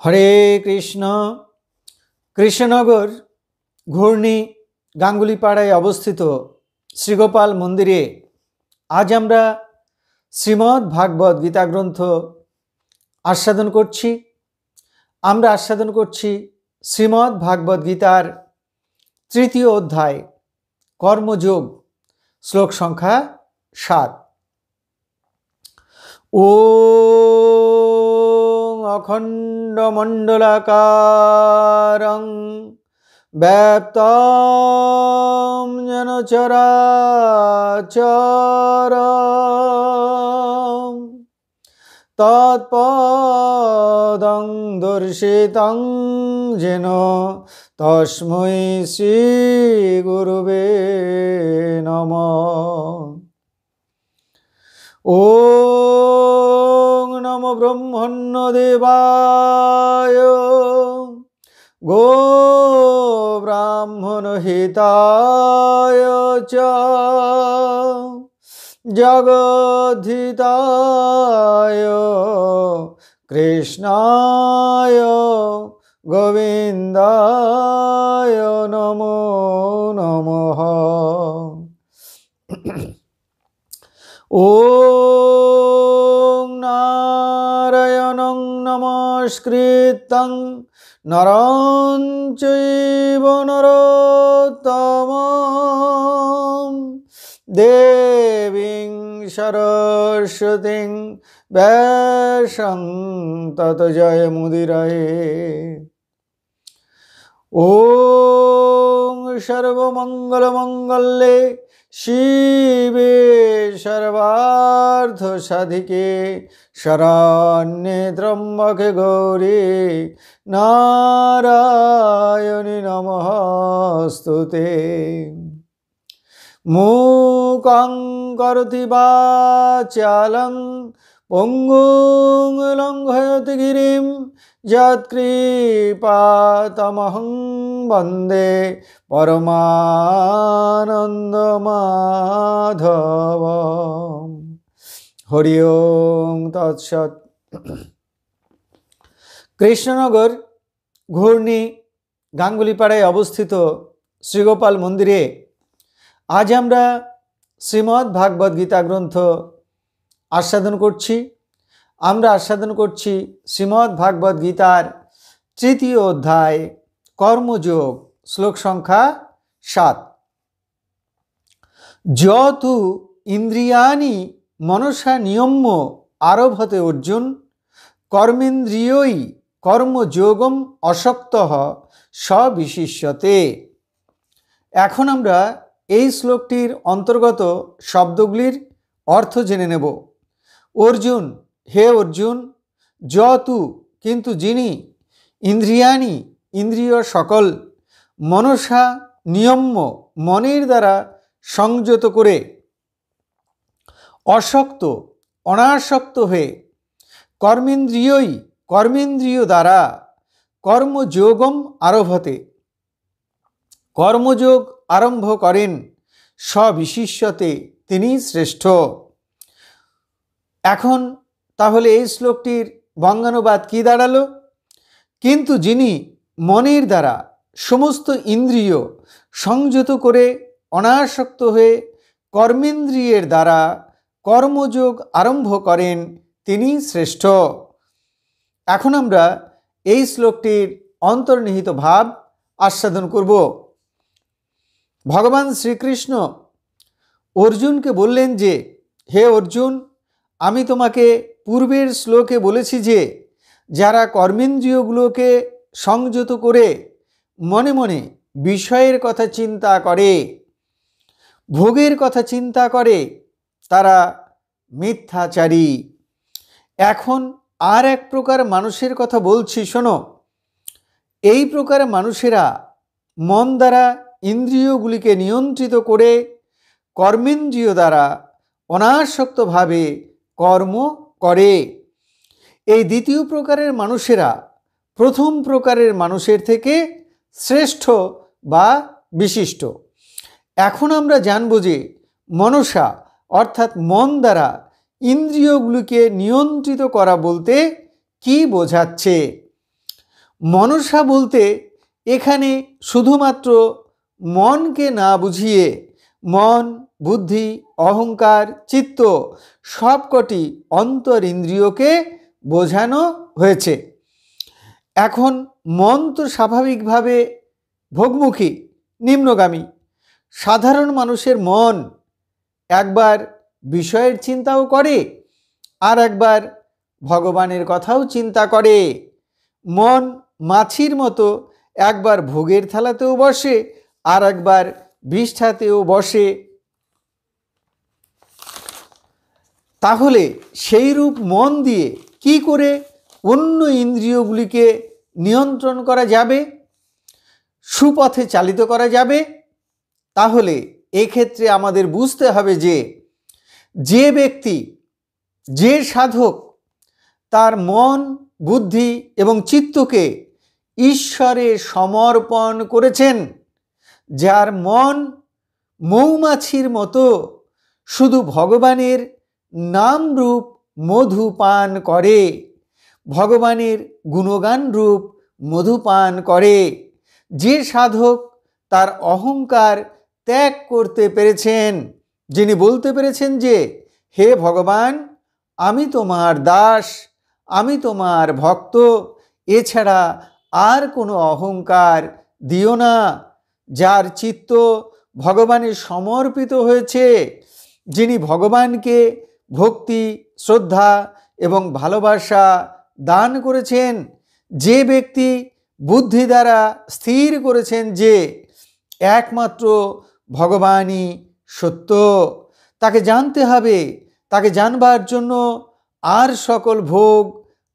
হরে কৃষ্ণ। কৃষ্ণনগর ঘূর্ণি গাঙ্গুলিপাড়ায় অবস্থিত শ্রীগোপাল মন্দিরে আজ আমরা শ্রীমদ্ ভাগবত গীতা গ্রন্থ আস্বাদন করছি। আমরা আস্বাদন করছি শ্রীমদ্ ভাগবত গীতার তৃতীয় অধ্যায় কর্মযোগ, শ্লোক সংখ্যা 7। ওম অখণ্ডমণ্ডলাকারং ব্যাপ্তং যেন চরাচরম তৎপদং দর্শিতং যেন তস্मै শ্রী গুরুবে নমঃ। ওম নমো ব্রহ্মণ্যদেবায় গো ব্রাহ্মণ হিতায় চ জগদ্ধিতায় কৃষ্ণায় গোবিন্দায় নমো নমঃ। ওম নারায়ণং নমস্কৃত্যং নরং চৈব নরোত্তমং দেবীং সরস্বতীং ব্যাসং তত জয়মুদিরয়ে। ওম সর্বমঙ্গলমঙ্গলে শিবে সর্বার্থ সাধিকে শরণ্যে ত্র্যম্বকে গৌরী নারায়ণী নমস্তুতে। মূকং করোতি বাচালং পঙ্গুং লঙ্ঘয়তি গিরিম যৎকৃপাতমহং বন্দে পরমানন্দমাধবম। হরি ওম তৎসৎ। কৃষ্ণনগর ঘূর্ণি গাঙ্গুলিপাড়ায় অবস্থিত শ্রীগোপাল মন্দিরে আজ আমরা শ্রীমদ্ ভাগবত গীতা গ্রন্থ আস্বাদন করছি। আমরা আস্বাদন করছি শ্রীমদ্ ভাগবত গীতার তৃতীয় অধ্যায় কর্মযোগ, শ্লোক সংখ্যা 7। যতু ইন্দ্রিয়াণি মনসা নিয়ম্য আরভতে অর্জুন কর্মেন্দ্রিয়ই কর্মযোগম অশক্তঃ সবিশিষ্যতে। এখন আমরা এই শ্লোকটির অন্তর্গত শব্দগুলির অর্থ জেনে নেব। অর্জুন, হে অর্জুন, যতু কিন্তু যিনি, ইন্দ্রিয়াণি ইন্দ্রিয় সকল, মনসা নিয়ম্য মনের দ্বারা সংযত করে, অশক্ত অনাসক্ত হয়ে, কর্মেন্দ্রিয়ই কর্মেন্দ্রিয় দ্বারা, কর্মযোগম আরভতে কর্মযোগ আরম্ভ করেন, সবিশিষ্যতে তিনি শ্রেষ্ঠ। এখন তাহলে এই শ্লোকটির বঙ্গানুবাদ কি দাঁড়ালো? কিন্তু যিনি মনের দ্বারা সমস্ত ইন্দ্রিয় সংযত করে অনাসক্ত হয়ে কর্মেন্দ্রিয়ের দ্বারা কর্মযোগ আরম্ভ করেন, তিনি শ্রেষ্ঠ। এখন আমরা এই শ্লোকটির অন্তর্নিহিত ভাব আস্বাদন করব। ভগবান শ্রীকৃষ্ণ অর্জুনকে বললেন যে, হে অর্জুন, আমি তোমাকে পূর্বের শ্লোকে বলেছি যে যারা কর্মেন্দ্রিয়গুলোকে সংযত করে মনে মনে বিষয়ের কথা চিন্তা করে, ভোগের কথা চিন্তা করে, তারা মিথ্যাচারী। এখন আর এক প্রকার মানুষের কথা বলছি, শোনো। এই প্রকার মানুষেরা মন দ্বারা ইন্দ্রিয়গুলিকে নিয়ন্ত্রিত করে কর্মেন্দ্রিয় দ্বারা অনাসক্তভাবে কর্ম করে। এই দ্বিতীয় প্রকারের মানুষেরা প্রথম প্রকারের মানুষের থেকে শ্রেষ্ঠ বা বিশিষ্ট। এখন আমরা জানব যে মনসা অর্থাৎ মন দ্বারা ইন্দ্রিয়গুলিকে নিয়ন্ত্রিত করা বলতে কি বোঝাচ্ছে। মনসা বলতে এখানে শুধুমাত্র মনকে না বুঝিয়ে মন, বুদ্ধি, অহংকার, চিত্ত সবকটি অন্তর ইন্দ্রিয়কে বোঝানো হয়েছে। এখন মন তো স্বাভাবিকভাবে ভোগমুখী, নিম্নগামী। সাধারণ মানুষের মন একবার বিষয়ের চিন্তাও করে, আর একবার ভগবানের কথাও চিন্তা করে। মন মাছির মতো একবার ভোগের থালাতেও বসে, আর একবার বিষ্ঠাতেও বসে। তাহলে সেই রূপ মন দিয়ে কি করে অন্য ইন্দ্রিয়গুলিকে নিয়ন্ত্রণ করা যাবে, সুপথে চালিত করা যাবে? তাহলে এক্ষেত্রে আমাদের বুঝতে হবে যে ব্যক্তি, যে সাধক তার মন, বুদ্ধি এবং চিত্তকে ঈশ্বরে সমর্পণ করেছেন, যার মন মৌমাছির মতো শুধু ভগবানের নাম রূপ মধু পান করে, ভগবানের গুণগান রূপ মধু পান করে, যে সাধক তার অহংকার ত্যাগ করতে পেরেছেন, যিনি বলতে পেরেছেন যে হে ভগবান, আমি তোমার দাস, আমি তোমার ভক্ত, এছাড়া আর কোনো অহংকার দিও না, যার চিত্ত ভগবানের সমর্পিত হয়েছে, যিনি ভগবানকে ভক্তি, শ্রদ্ধা এবং ভালোবাসা দান করেছেন, যে ব্যক্তি বুদ্ধি দ্বারা স্থির করেছেন যে একমাত্র ভগবানই সত্য, তাকে জানতে হবে। তাকে জানবার জন্য আর সকল ভোগ,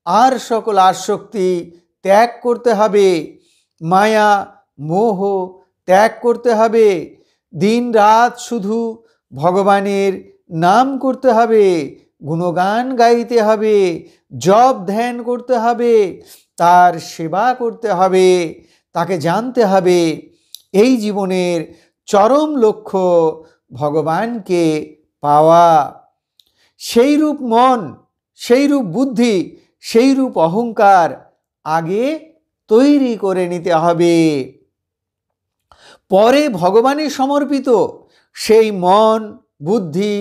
আর সকল আসক্তি ত্যাগ করতে হবে, মায়া মোহ ত্যাগ করতে হবে, দিন রাত শুধু ভগবানের নাম করতে হবে, গুণগান গাইতে হবে, জপ ধ্যান করতে হবে, তার সেবা করতে হবে। তাকে জানতে হবে এই জীবনের চরম লক্ষ্য ভগবানকে পাওয়া। সেই রূপ মন, সেই রূপ বুদ্ধি, সেই রূপ অহংকার আগে তৈরি করে নিতে হবে। পরে ভগবানের সমর্পিত সেই মন, বুদ্ধি,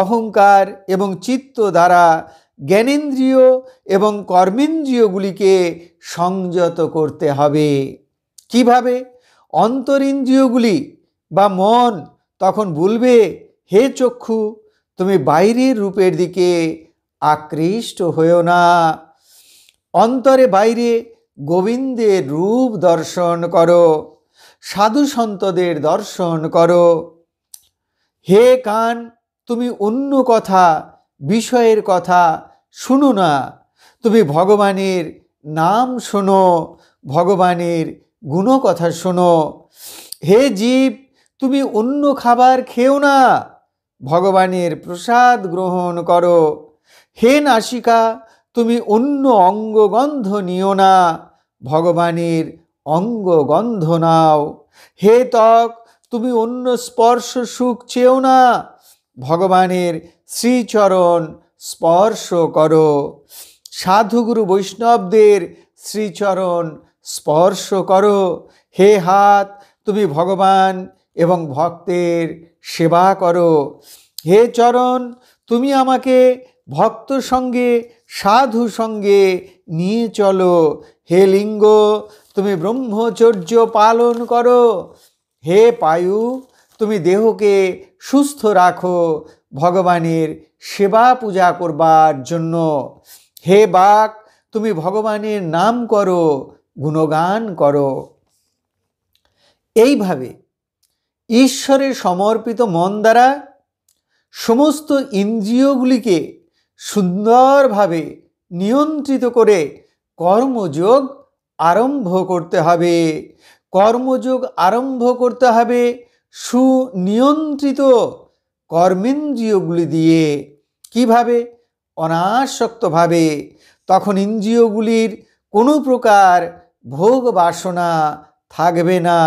অহংকার এবং চিত্ত দ্বারা জ্ঞানেন্দ্রিয় এবং কর্মেন্দ্রিয়গুলিকে সংযত করতে হবে। কিভাবে? অন্তরিন্দ্রিয়গুলি বা মন তখন বলবে, হে চক্ষু, তুমি বাইরের রূপের দিকে আকৃষ্ট হয়েও না, অন্তরে বাইরে গোবিন্দের রূপ দর্শন করো, সাধু সন্তদের দর্শন করো। হে কান, তুমি অন্য কথা, বিষয়ের কথা শুনো না, তুমি ভগবানের নাম শোনো, ভগবানের গুণকথা শোনো। হে জীব, তুমি অন্য খাবার খেও না, ভগবানের প্রসাদ গ্রহণ করো। হে নাসিকা, তুমি অন্য অঙ্গগন্ধ নিও না, ভগবানের অঙ্গগন্ধ নাও। হে ত্বক, তুমি অন্য স্পর্শ সুখ চেও না, ভগবানের শ্রীচরণ স্পর্শ করো। সাধুগুরু বৈষ্ণবদের শ্রীচরণ স্পর্শ করো। হে হাত, তুমি ভগবান এবং ভক্তের সেবা করো। হে চরণ, তুমি আমাকে ভক্ত সঙ্গে, সাধু সঙ্গে নিয়ে চলো। হে লিঙ্গ, তুমি ব্রহ্মচর্য পালন করো। হে পায়ু, তুমি দেহকে সুস্থ রাখো ভগবানের সেবা পূজা করবার জন্য। হে বাক, তুমি ভগবানের নাম করো, গুণগান করো। এইভাবে ঈশ্বরের সমর্পিত মন দ্বারা সমস্ত ইন্দ্রিয়গুলিকে সুন্দরভাবে নিয়ন্ত্রিত করে কর্মযোগ আরম্ভ করতে হবে। কর্মযোগ আরম্ভ করতে হবে সুনিয়ন্ত্রিত কর্মেন্দ্রিয়গুলি দিয়ে। কিভাবে? অনাসক্তভাবে। তখন ইন্দ্রিয়গুলির কোনো প্রকার ভোগ বাসনা থাকবে না,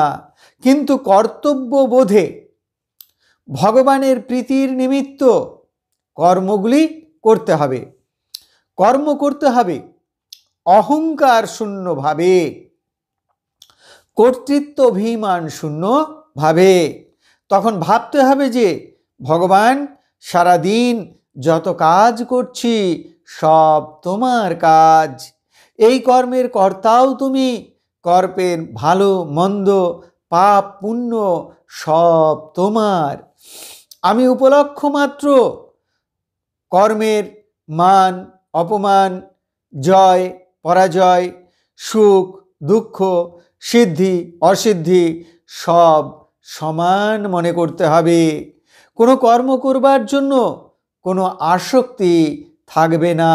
কিন্তু কর্তব্য বোধে ভগবানের প্রীতির নিমিত্ত কর্মগুলি করতে হবে। কর্ম করতে হবে অহংকার শূন্যভাবে, কর্তৃত্ব অভিমান শূন্যভাবে। তখন ভাবতে হবে যে ভগবান, সারাদিন যত কাজ করছি সব তোমার কাজ, এই কর্মের কর্তাও তুমি, কর্মের ভালো মন্দ পাপ পুণ্য সব তোমার, আমি উপলক্ষ মাত্র। কর্মের মান অপমান, জয় পরাজয়, সুখ দুঃখ, সিদ্ধি অসিদ্ধি সব সমান মনে করতে হবে। কোনো কর্ম করবার জন্য কোনো আসক্তি থাকবে না,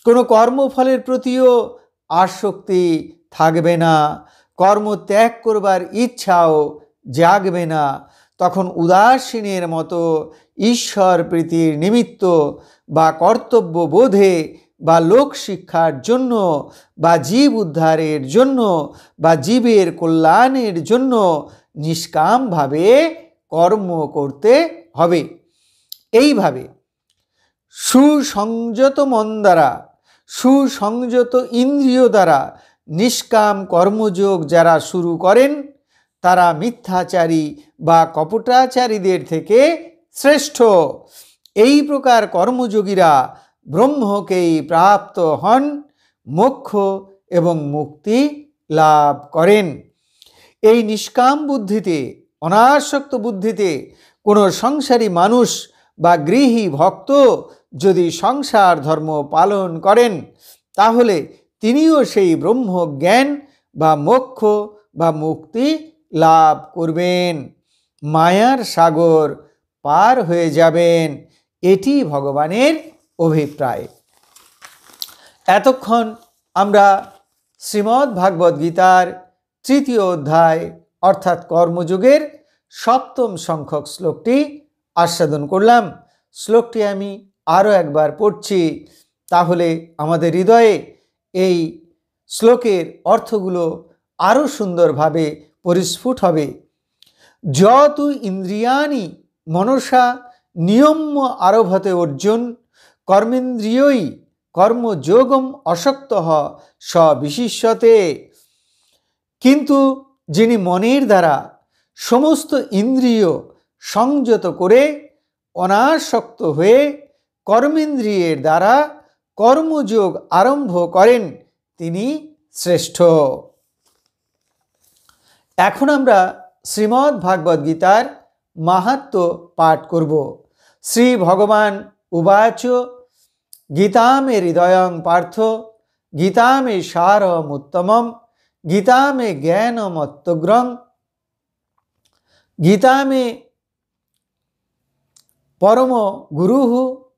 কোনো কর্মফলের প্রতিও আসক্তি থাকবে না, কর্ম ত্যাগ করবার ইচ্ছাও জাগবে না। তখন উদাসীনের মতো ঈশ্বর প্রীতির নিমিত্ত বা কর্তব্য বোধে বা লোক শিক্ষার জন্য বা জীব উদ্ধারের জন্য বা জীবের কল্যাণের জন্য নিষ্কামভাবে কর্ম করতে হবে। এইভাবে সুসংযত মন দ্বারা, সুসংযত ইন্দ্রিয় দ্বারা নিষ্কাম কর্মযোগ যারা শুরু করেন তারা মিথ্যাচারী বা কপটাচারীদের থেকে শ্রেষ্ঠ। এই প্রকার কর্মযোগীরা ব্রহ্মকেই প্রাপ্ত হন, মোক্ষ এবং মুক্তি লাভ করেন। এই নিষ্কাম বুদ্ধিতে, অনাসক্ত বুদ্ধিতে কোনো সংসারী মানুষ বা গৃহী ভক্ত যদি সংসার ধর্ম পালন করেন তাহলে তিনিও সেই ব্রহ্মজ্ঞান বা মোক্ষ বা মুক্তি লাভ করবেন, মায়ার সাগর পার হয়ে যাবেন। এটি ভগবানের অভিপ্রায়। এতক্ষণ আমরা শ্রীমদ্ ভাগবত গীতার 3য় অধ্যায় অর্থাৎ কর্মযোগের 7ম সংখ্যক শ্লোকটি আস্বাদন করলাম। শ্লোকটি আমি আরও একবার পড়ছি, তাহলে আমাদের হৃদয়ে এই শ্লোকের অর্থগুলো আরও সুন্দরভাবে পরিস্ফুট হবে। যতু ইন্দ্রিয়াণি মনসা নিয়ম্য আরভতে অর্জুন, কর্মেন্দ্রিয়ই কর্মযোগম অশক্তঃ স বিশিষ্যতে। কিন্তু যিনি মনের দ্বারা সমস্ত ইন্দ্রিয় সংযত করে অনাসক্ত হয়ে কর্মেন্দ্রিয়ের দ্বারা কর্মযোগ আরম্ভ করেন তিনি শ্রেষ্ঠ। এখন আমরা শ্রীমদ্ ভাগবত গীতার মাহাত্ম্য পাঠ করব। শ্রী ভগবান উবাচ গীতা মে হৃদয়ং পার্থ, গীতা মে সারমুত্তমম, গীতা মে জ্ঞানমত্যগ্রং, গীতা মে পরম গুরুঃ,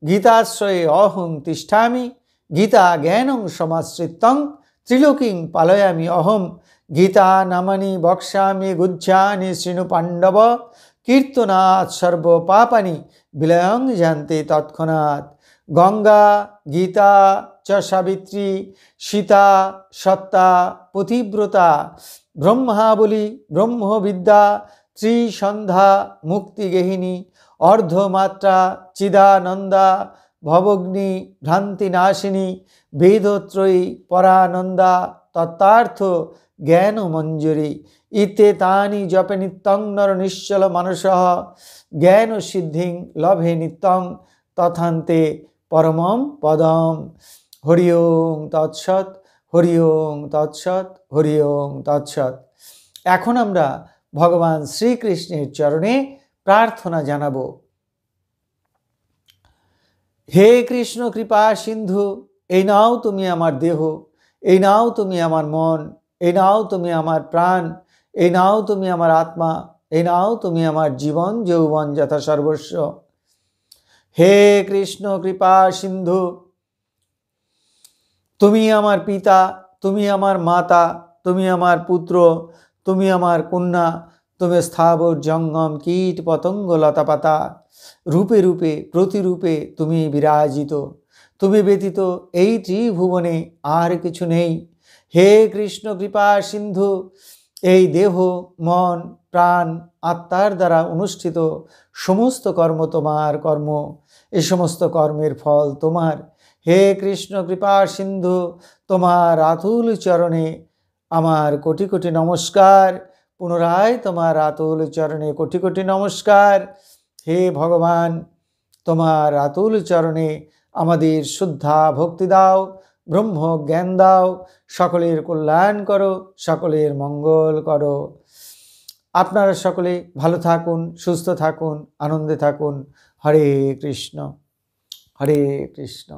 গীতাশ্রয়ে অহং তিষ্ঠামি, গীতা জ্ঞানং সমাশ্রিতং, ত্রিলোকিং পালয়ামি অহম, গীতা নামানি বক্ষ্যামি গুহ্যানি শৃণু পাণ্ডব, কীর্তনাৎ সর্ব পাপানি বিলয়ং জানতে তৎক্ষণাৎ। গঙ্গা গীতা চ সাবিত্রী সীতা সত্তা পতিব্রতা, ব্রহ্মাবলী ব্রহ্মবিদ্যা ত্রিসন্ধ্যা মুক্তিগেহিনী, অর্ধমাত্রা চিদানন্দা ভবগ্নি ভ্রান্তিনাশিনী, বেদত্রয়ী পরানন্দা তত্ত্বার্থ জ্ঞান মঞ্জুরি, ইতে তানি জপে নিত্যং নর নিশ্চল মানসঃ, জ্ঞান সিদ্ধিং লভে নিত্যং তথান্তে পরমম পদম। হরি ওং তৎসৎ, হরি ওং তৎসৎ, হরি ওং তৎসৎ। এখন আমরা ভগবান শ্রীকৃষ্ণের চরণে প্রার্থনা জানাব। হে কৃষ্ণ কৃপা সিন্ধু, এই নাও তুমি আমার দেহ, এই নাও তুমি আমার মন, এই নাও তুমি আমার প্রাণ, এই নাও তুমি আমার আত্মা, এই নাও তুমি আমার জীবন যৌবন যথা সর্বস্ব। হে কৃষ্ণ কৃপা সিন্ধু, তুমি আমার পিতা, তুমি আমার মাতা, তুমি আমার পুত্র, তুমি আমার কন্যা, তুমি স্থাবর জঙ্গম কীট পতঙ্গ লতাপাতা, রূপে রূপে প্রতিরূপে তুমি বিরাজিত, তুমি ব্যতীত এই ত্রিভুবনে আর কিছু নেই। হে কৃষ্ণ কৃপা সিন্ধু, এই দেহ মন প্রাণ আত্মার দ্বারা অনুষ্ঠিত সমস্ত কর্ম তোমার কর্ম, এই সমস্ত কর্মের ফল তোমার। হে কৃষ্ণ কৃপা সিন্ধু, তোমার আতুল চরণে আমার কোটি কোটি নমস্কার। পুনরায় তোমার আতুল চরণে কোটি কোটি নমস্কার। হে ভগবান, তোমার আতুল চরণে আমাদের শুদ্ধা ভক্তি দাও, ব্রহ্ম জ্ঞান দাও, সকলের কল্যাণ করো, সকলের মঙ্গল করো। আপনারা সকলে ভালো থাকুন, সুস্থ থাকুন, আনন্দে থাকুন। হরে কৃষ্ণ, হরে কৃষ্ণ।